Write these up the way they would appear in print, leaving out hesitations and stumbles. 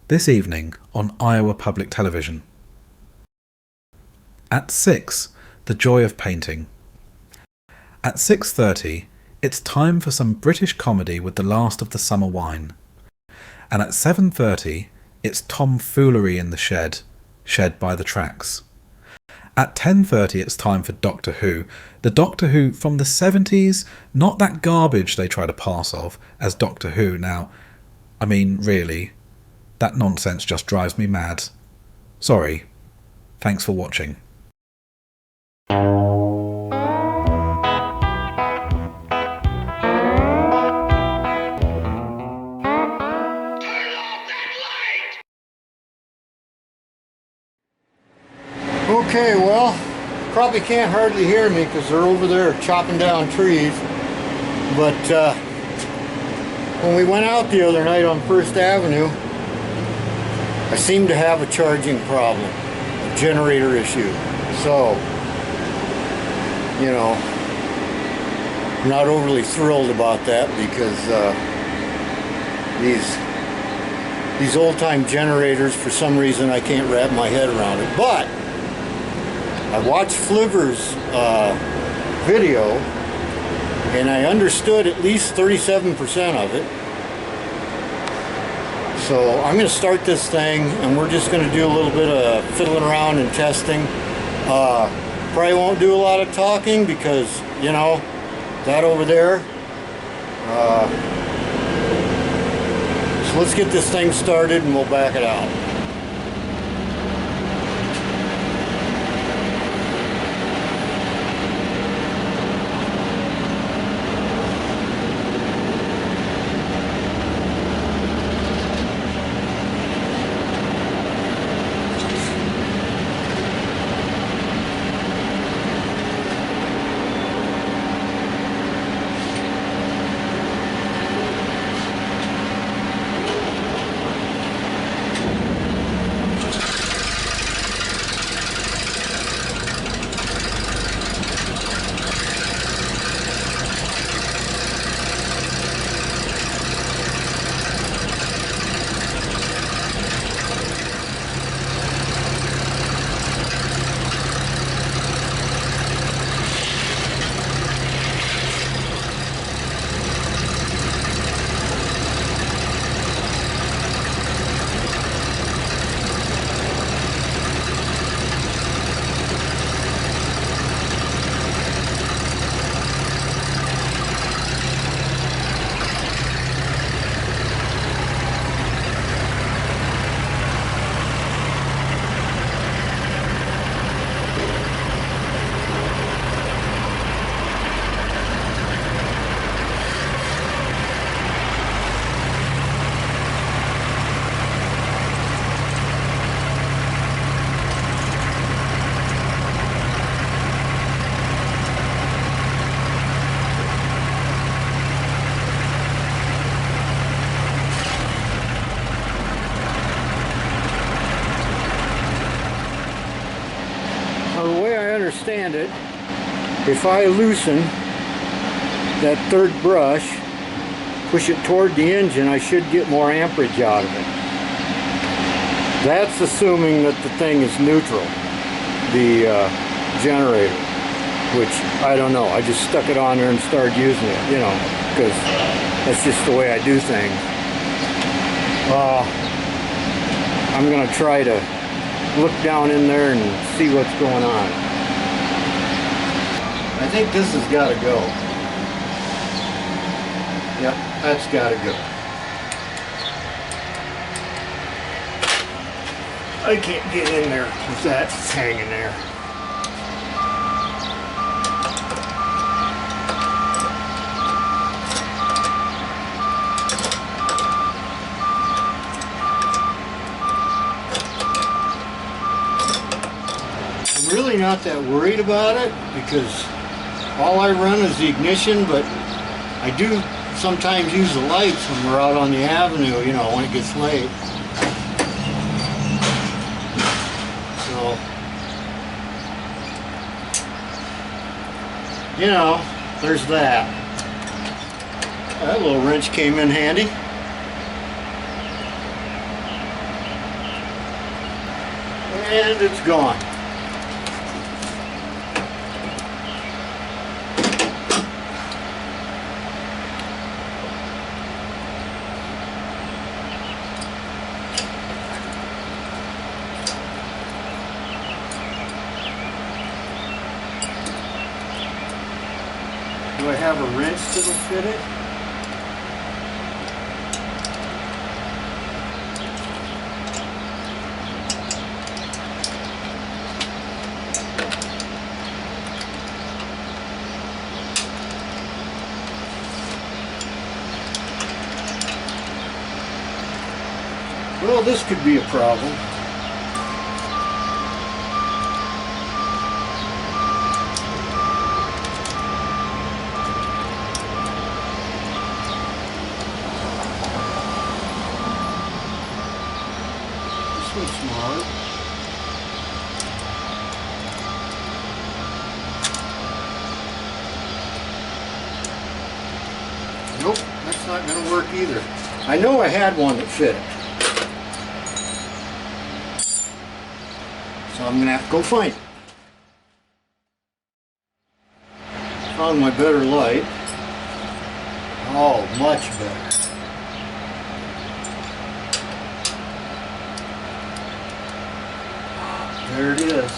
this evening on Iowa Public Television. At 6, The Joy of Painting. At 6:30, it's time for some British comedy with the last of the summer wine. And at 7:30, it's tomfoolery in the shed by the tracks. At 10:30, it's time for Doctor Who. The Doctor Who from the 70s, not that garbage they try to pass off as Doctor Who now. I mean, really, that nonsense just drives me mad. Sorry. Thanks for watching. Okay, well, probably can't hardly hear me because they're over there chopping down trees. But when we went out the other night on First Avenue, I seemed to have a charging problem, a generator issue. So, you know, I'm not overly thrilled about that because these old-time generators, for some reason, I can't wrap my head around it. But I watched Flivver's video, and I understood at least 37% of it. So I'm going to start this thing, and we're just going to do a little bit of fiddling around and testing. Probably won't do a lot of talking because, you know, that over there. So let's get this thing started, and we'll back it out. Understand it, if I loosen that third brush, push it toward the engine, I should get more amperage out of it. That's assuming that the thing is neutral, the generator, which I don't know. I just stuck it on there and started using it, you know, because that's just the way I do things. I'm going to try to look down in there and see what's going on. I think this has got to go. Yep, that's got to go. I can't get in there because that's hanging there. I'm really not that worried about it because all I run is the ignition, but I do sometimes use the lights when we're out on the avenue, you know, when it gets late. So, you know, there's that. That little wrench came in handy. And it's gone. Do I have a wrench that'll fit it? Well, this could be a problem. This one's smart. Nope, that's not going to work either. I know I had one that fit it. So I'm going to have to go find it. Found my better light. Oh, much better. There it is.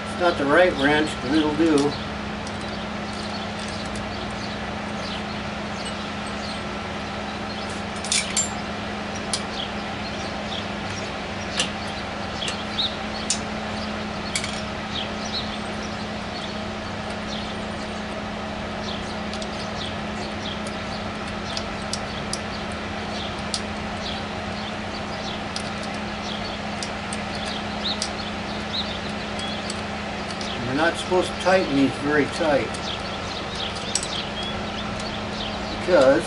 It's not the right wrench, but it'll do. You're not supposed to tighten these very tight because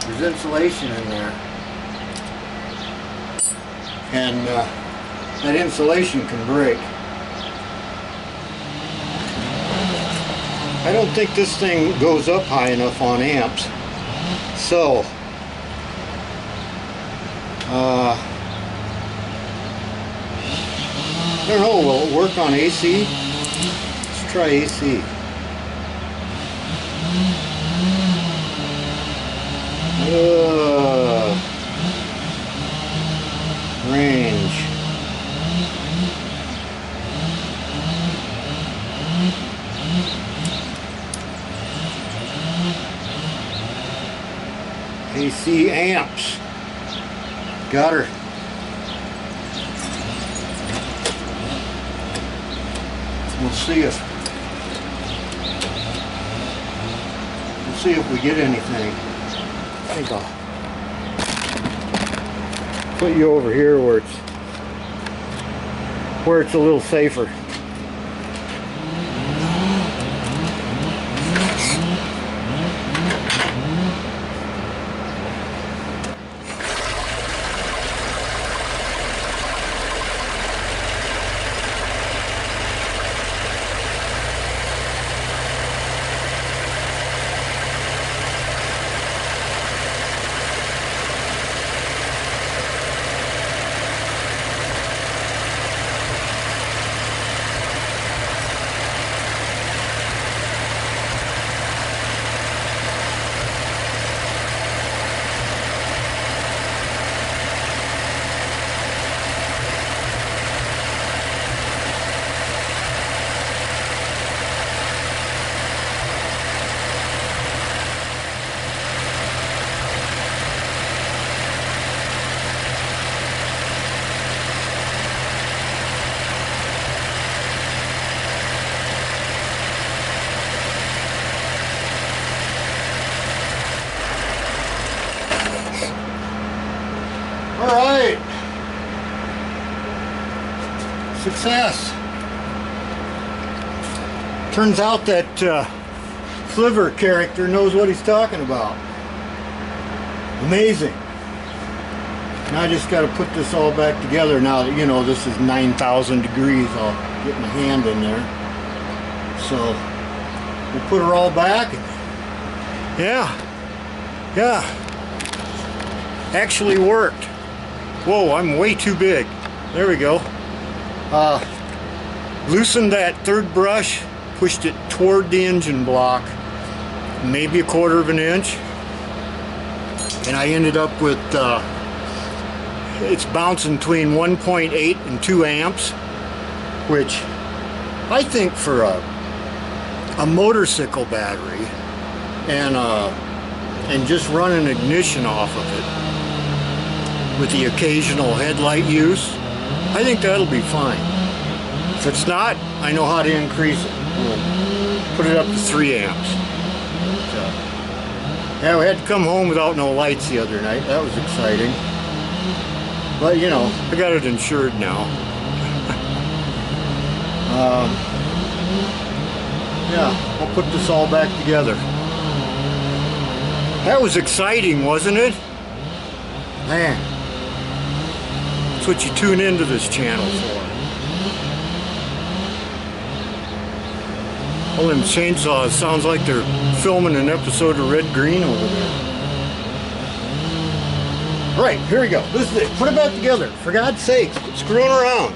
there's insulation in there, and that insulation can break. I don't think this thing goes up high enough on amps, so I don't know, will it work on AC? Let's try AC. Range. AC amps. Got her. We'll see if we get anything. I think I'll put you over here where it's a little safer. All right. Success. Turns out that Sliver character knows what he's talking about. Amazing. Now I just got to put this all back together now that, you know, this is 9,000 degrees. I'll get my hand in there. So we put her all back. And yeah, actually worked. Whoa, I'm way too big. There we go. Loosened that third brush, pushed it toward the engine block, maybe a quarter of an inch, and I ended up with it's bouncing between 1.8 and 2 amps, which I think for a motorcycle battery and just running ignition off of it with the occasional headlight use, I think that'll be fine. If it's not, I know how to increase it. We'll put it up to 3 amps. So, yeah, we had to come home without no lights the other night. That was exciting. But you know, I got it insured now. Yeah, I'll put this all back together. That was exciting, wasn't it? Man, that's what you tune into this channel for. All them chainsaws sounds like they're filming an episode of Red Green over there. Right, here we go. This is it. Put it back together. For God's sakes, quit screwing around.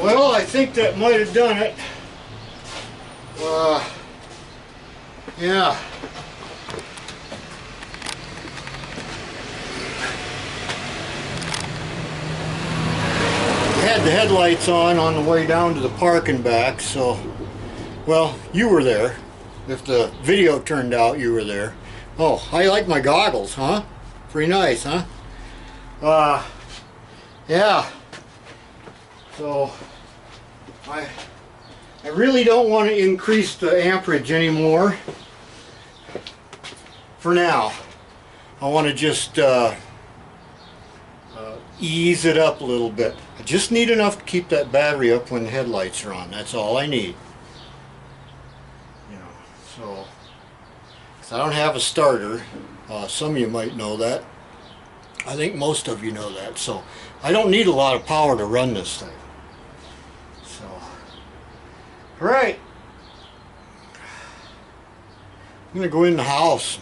Well, I think that might have done it. Yeah. Had the headlights on the way down to the park and back, so, well, you were there. If the video turned out, you were there. Oh, I like my goggles, huh? Pretty nice, huh? Yeah. So, I really don't want to increase the amperage anymore. For now. I want to just ease it up a little bit. I just need enough to keep that battery up when the headlights are on. That's all I need. You know, so 'cause I don't have a starter. Some of you might know that. I think most of you know that. So I don't need a lot of power to run this thing. So, all right. I'm gonna go in the house,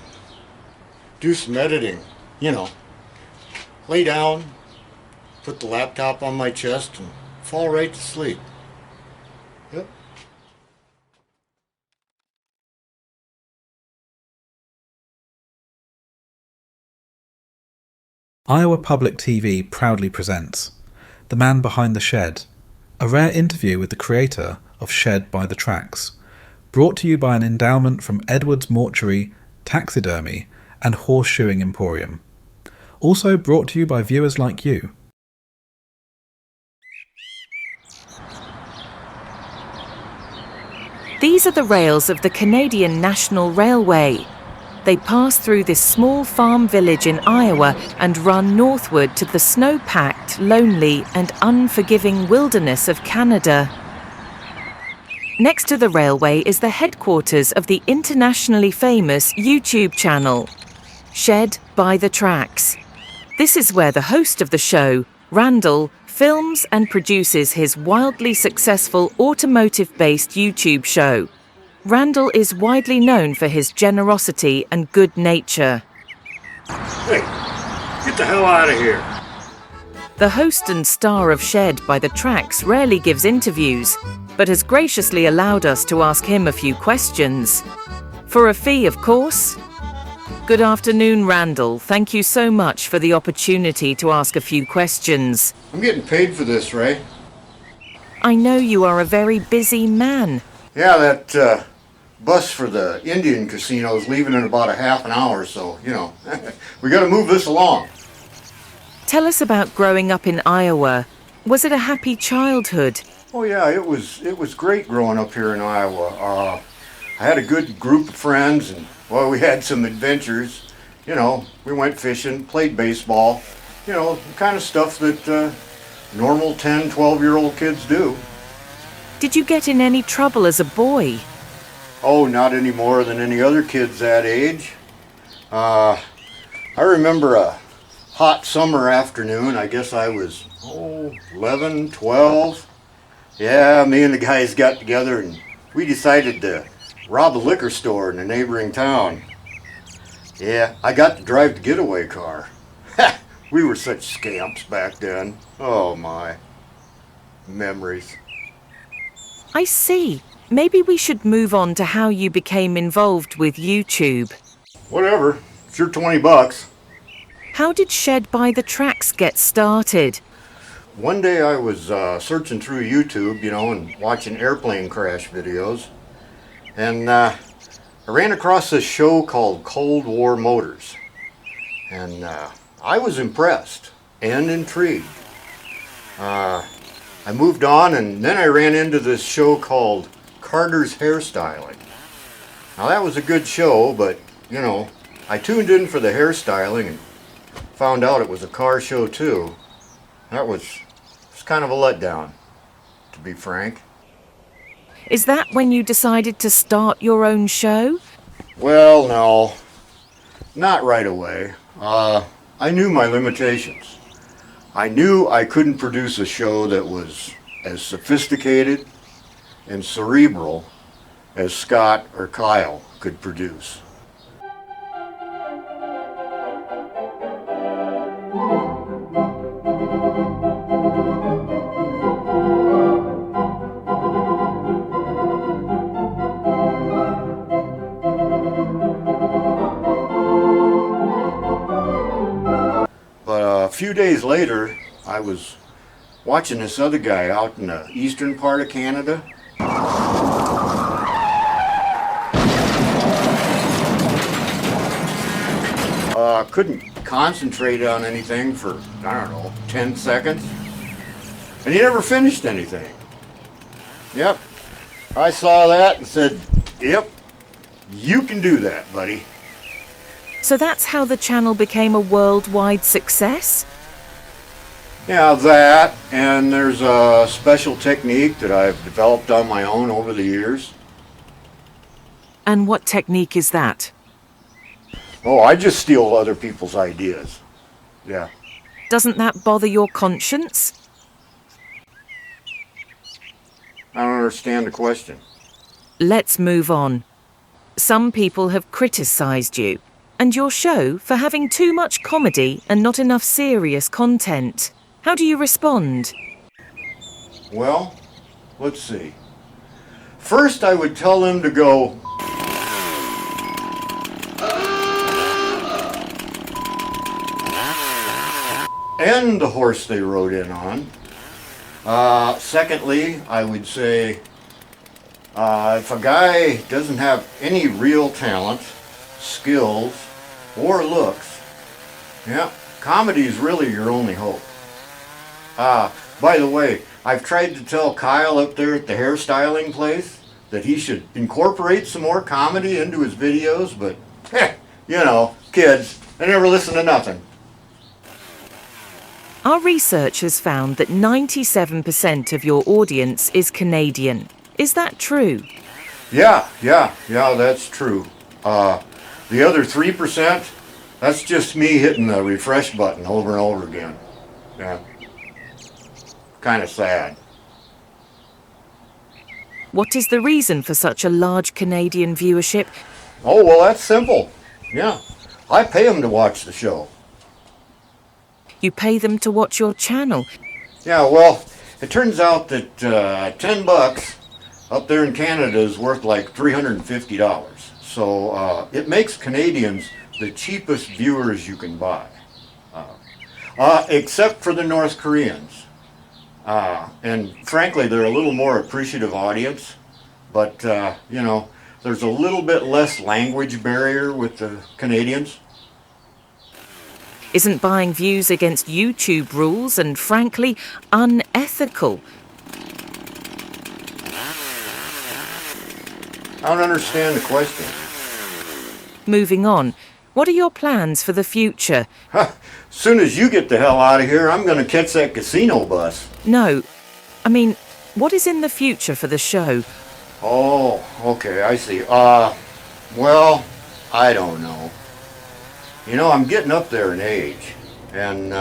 do some editing. You know, lay down, put the laptop on my chest, and fall right to sleep. Yep. Iowa Public TV proudly presents The Man Behind the Shed, a rare interview with the creator of Shed by the Tracks, brought to you by an endowment from Edwards Mortuary, Taxidermy and Horseshoeing Emporium. Also brought to you by viewers like you. These are the rails of the Canadian National Railway. They pass through this small farm village in Iowa and run northward to the snow-packed, lonely and unforgiving wilderness of Canada. Next to the railway is the headquarters of the internationally famous YouTube channel, Shed by the Tracks. This is where the host of the show, Randall, films and produces his wildly successful automotive-based YouTube show. Randall is widely known for his generosity and good nature. Hey, get the hell out of here. The host and star of Shed by the Tracks rarely gives interviews, but has graciously allowed us to ask him a few questions. For a fee, of course. Good afternoon, Randall. Thank you so much for the opportunity to ask a few questions. I'm getting paid for this, Ray. I know you are a very busy man. Yeah, that bus for the Indian casino is leaving in about a half an hour, so, you know, we got to move this along. Tell us about growing up in Iowa. Was it a happy childhood? Oh yeah, it was great growing up here in Iowa. I had a good group of friends, and well, we had some adventures. You know, we went fishing, played baseball. You know, the kind of stuff that normal 10, 12-year-old kids do. Did you get in any trouble as a boy? Oh, not any more than any other kids that age. I remember a hot summer afternoon. I guess I was 11, 12. Yeah, me and the guys got together and we decided to rob a liquor store in a neighboring town. Yeah, I got to drive the getaway car. We were such scamps back then. Oh my. Memories. I see. Maybe we should move on to how you became involved with YouTube. Whatever. It's your $20. How did Shed by the Tracks get started? One day I was searching through YouTube, you know, and watching airplane crash videos. And I ran across this show called Cold War Motors. And I was impressed and intrigued. I moved on, and then I ran into this show called Carter's Hairstyling. Now that was a good show, but, you know, I tuned in for the hairstyling and found out it was a car show too. That was kind of a letdown, to be frank. Is that when you decided to start your own show? Well, no, not right away. I knew my limitations. I knew I couldn't produce a show that was as sophisticated and cerebral as Scott or Kyle could produce. few days later, I was watching this other guy out in the eastern part of Canada. Couldn't concentrate on anything for, I don't know, 10 seconds. And he never finished anything. Yep. I saw that and said, yep, you can do that, buddy. So that's how the channel became a worldwide success? Yeah, that, and there's a special technique that I've developed on my own over the years. And what technique is that? Oh, I just steal other people's ideas. Yeah. Doesn't that bother your conscience? I don't understand the question. Let's move on. Some people have criticised you and your show for having too much comedy and not enough serious content. How do you respond? Well, let's see. First, I would tell them to go and the horse they rode in on. Secondly, I would say if a guy doesn't have any real talent, skills, or looks, yeah, comedy is really your only hope. By the way, I've tried to tell Kyle up there at the hairstyling place that he should incorporate some more comedy into his videos, but, you know, kids, they never listen to nothing. Our research has found that 97% of your audience is Canadian. Is that true? Yeah, that's true. The other 3%, that's just me hitting the refresh button over and over again. Yeah. Kind of sad. What is the reason for such a large Canadian viewership? Oh, well, that's simple. Yeah. I pay them to watch the show. You pay them to watch your channel. Yeah, well, it turns out that $10 up there in Canada is worth like $350. So it makes Canadians the cheapest viewers you can buy. Except for the North Koreans. And frankly, they're a little more appreciative audience. But, you know, there's a little bit less language barrier with the Canadians. Isn't buying views against YouTube rules and, frankly, unethical? I don't understand the question. Moving on, what are your plans for the future? As soon as you get the hell out of here, I'm going to catch that casino bus. No, I mean, what is in the future for the show? Oh, okay, I see. Well, I don't know. You know, I'm getting up there in age, and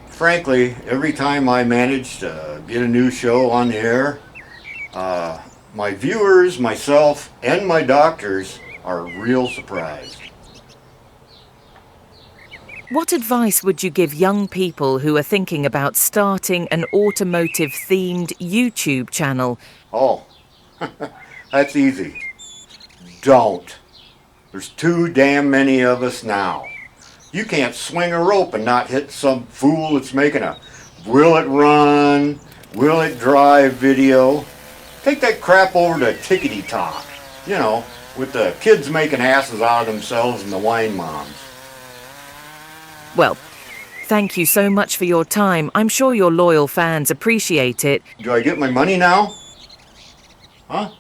frankly, every time I manage to get a new show on the air, my viewers, myself, and my doctors are real surprised. What advice would you give young people who are thinking about starting an automotive-themed YouTube channel? Oh, that's easy. Don't. There's too damn many of us now. You can't swing a rope and not hit some fool that's making a will it run, will it drive video. Take that crap over to Tickety Talk, you know, with the kids making asses out of themselves and the wine moms. Well, thank you so much for your time. I'm sure your loyal fans appreciate it. Do I get my money now? Huh?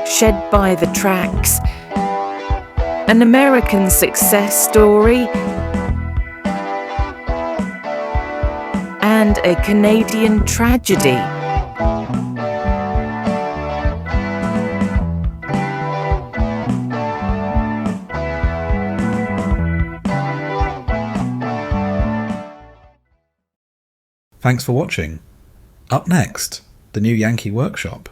Shed by the Tracks, an American success story, and a Canadian tragedy. Thanks for watching. Up next, the new Yankee Workshop.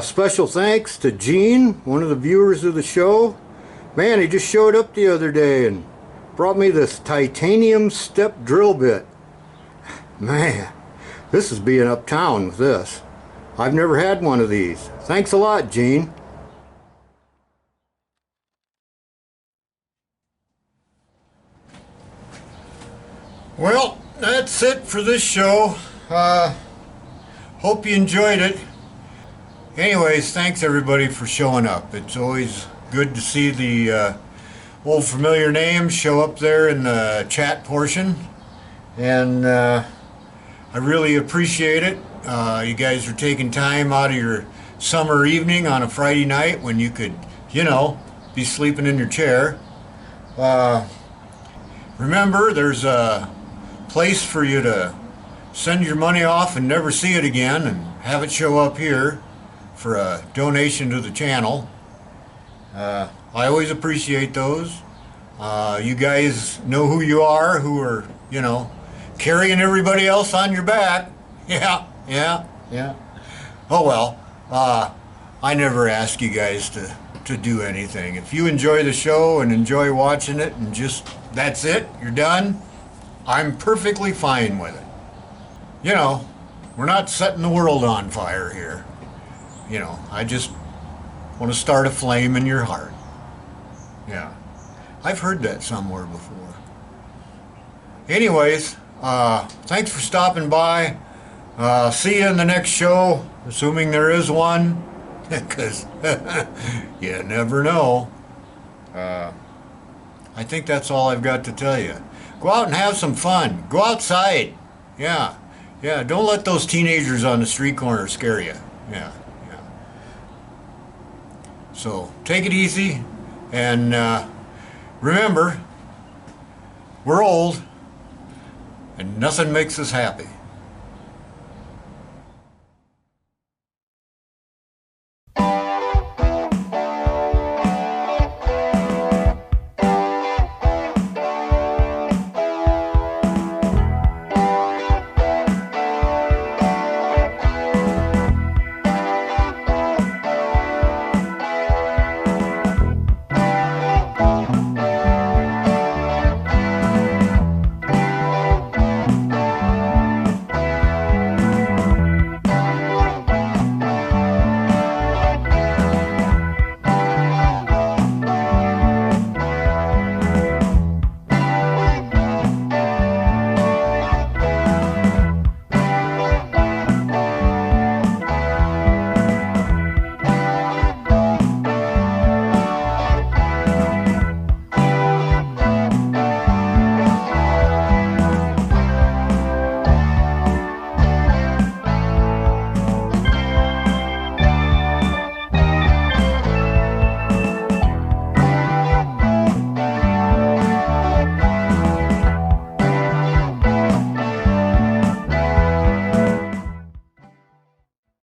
Special thanks to Gene, one of the viewers of the show. Man, he just showed up the other day and brought me this titanium step drill bit. Man, this is being uptown with this. I've never had one of these. Thanks a lot, Gene. Well, that's it for this show. Hope you enjoyed it. Anyways, thanks everybody for showing up. It's always good to see the old familiar names show up there in the chat portion. And I really appreciate it. You guys are taking time out of your summer evening on a Friday night when you could, you know, be sleeping in your chair. Remember, there's a place for you to send your money off and never see it again and have it show up here for a donation to the channel. I always appreciate those. You guys know who you are, who are, you know, carrying everybody else on your back. Yeah. Oh well, I never ask you guys to do anything. If you enjoy the show and enjoy watching it and just, that's it, you're done, I'm perfectly fine with it. You know, we're not setting the world on fire here. You know, I just want to start a flame in your heart. Yeah, I've heard that somewhere before. Anyways, thanks for stopping by. See you in the next show, assuming there is one, because you never know. I think that's all I've got to tell you. Go out and have some fun. Go outside. Yeah, don't let those teenagers on the street corner scare you. Yeah. So take it easy, and remember, we're old, and nothing makes us happy.